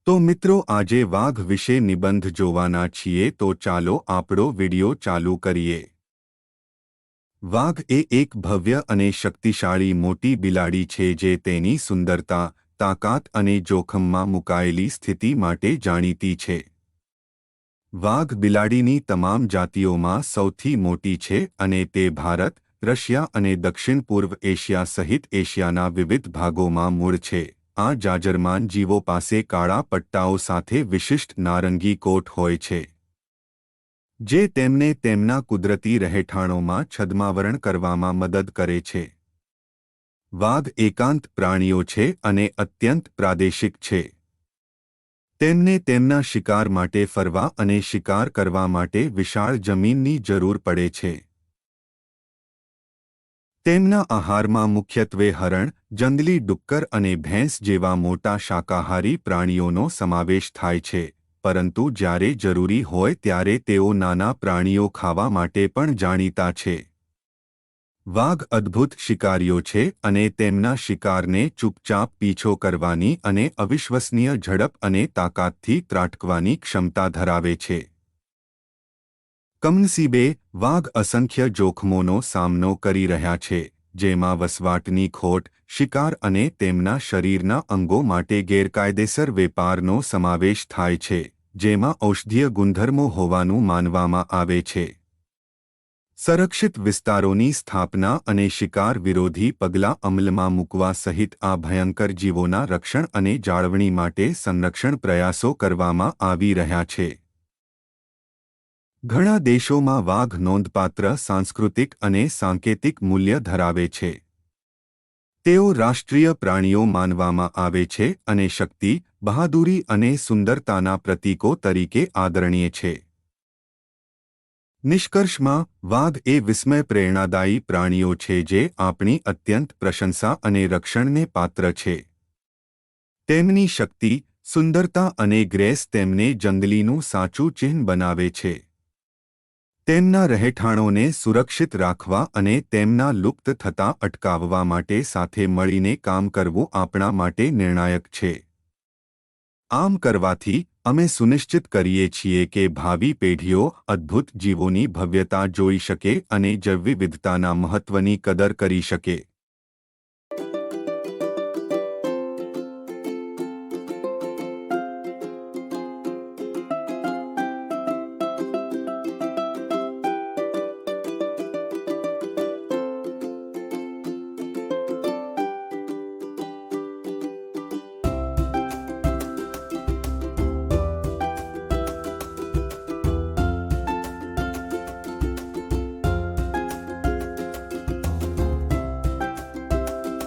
તો મિત્રો આજે વાઘ વિશે નિબંધ જોવાના છીએ તો ચાલો આપણો વિડિયો ચાલુ કરીએ। વાઘ એ એક ભવ્ય અને શક્તિશાળી મોટી બિલાડી છે જે તેની સુંદરતા, તાકાત અને જોખમમાં મુકાયેલી સ્થિતિ માટે જાણીતી છે। વાઘ બિલાડીની તમામ જાતિઓમાં સૌથી મોટી છે અને તે ભારત, રશિયા અને દક્ષિણ પૂર્વ એશિયા સહિત એશિયાના વિવિધ ભાગોમાં મૂળ છે। આ જાજરમાન જીવો પાસે કાળા પટ્ટાઓ સાથે વિશિષ્ટ નારંગી કોટ હોય છે જે તેમને તેમના કુદરતી રહેઠાણોમાં છદ્માવરણ કરવામાં મદદ કરે છે। વાઘ એકાંત પ્રાણીઓ છે અને અત્યંત પ્રાદેશિક છે। તેમને તેમના શિકાર માટે ફરવા અને શિકાર કરવા માટે વિશાળ જમીનની જરૂર પડે છે। તેમના આહારમાં મુખ્યત્વે હરણ, જંગલી ડુક્કર અને ભેંસ જેવા મોટા શાકાહારી પ્રાણીઓનો સમાવેશ થાય છે, પરંતુ જ્યારે જરૂરી હોય ત્યારે તેઓ નાના પ્રાણીઓ ખાવા માટે પણ જાણીતા છે। વાઘ અદ્ભુત શિકારીઓ છે અને તેમના શિકારને ચૂપચાપ પીછો કરવાની અને અવિશ્વસનીય ઝડપ અને તાકાતથી ત્રાટકવાની ક્ષમતા ધરાવે છે। કમનસીબે, વાઘ અસંખ્ય જોખમોનો સામનો કરી રહ્યા છે, જેમાં વસવાટની ખોટ, શિકાર અને તેમના શરીરના અંગો માટે ગેરકાયદેસર વેપારનો સમાવેશ થાય છે, જેમાં ઔષધીય ગુણધર્મો હોવાનું માનવામાં આવે છે। સંરક્ષિત વિસ્તારોની સ્થાપના અને શિકાર વિરોધી પગલાં અમલમાં મૂકવા સહિત આ ભયંકર જીવોના રક્ષણ અને જાળવણી માટે સંરક્ષણ પ્રયાસો કરવામાં આવી રહ્યા છે। ઘણા દેશોમાં વાઘ નોંધપાત્ર સાંસ્કૃતિક અને સાંકેતિક મૂલ્ય ધરાવે છે। તેઓ રાષ્ટ્રીય પ્રાણીઓ માનવામાં આવે છે અને શક્તિ, બહાદુરી અને સુંદરતાના પ્રતીકો તરીકે આદરણીય છે। નિષ્કર્ષમાં, વાઘ એ વિસ્મય પ્રેરણાદાયી પ્રાણીઓ છે જે આપણી અત્યંત પ્રશંસા અને રક્ષણને પાત્ર છે। તેમની શક્તિ, સુંદરતા અને ગ્રેસ તેમને જંગલીનું સાચું ચિહ્ન બનાવે છે। તેમના રહેઠાણોને સુરક્ષિત રાખવા અને તેમના લુપ્ત થતા અટકાવવા માટે સાથે મળીને કામ કરવું આપણા માટે નિર્ણાયક છે। આમ કરવાથી, અમે સુનિશ્ચિત કરીએ છીએ કે ભાવિ પેઢીઓ અદ્ભુત જીવોની ભવ્યતા જોઈ શકે અને જૈવ વિવિધતાના મહત્વની કદર કરી શકે।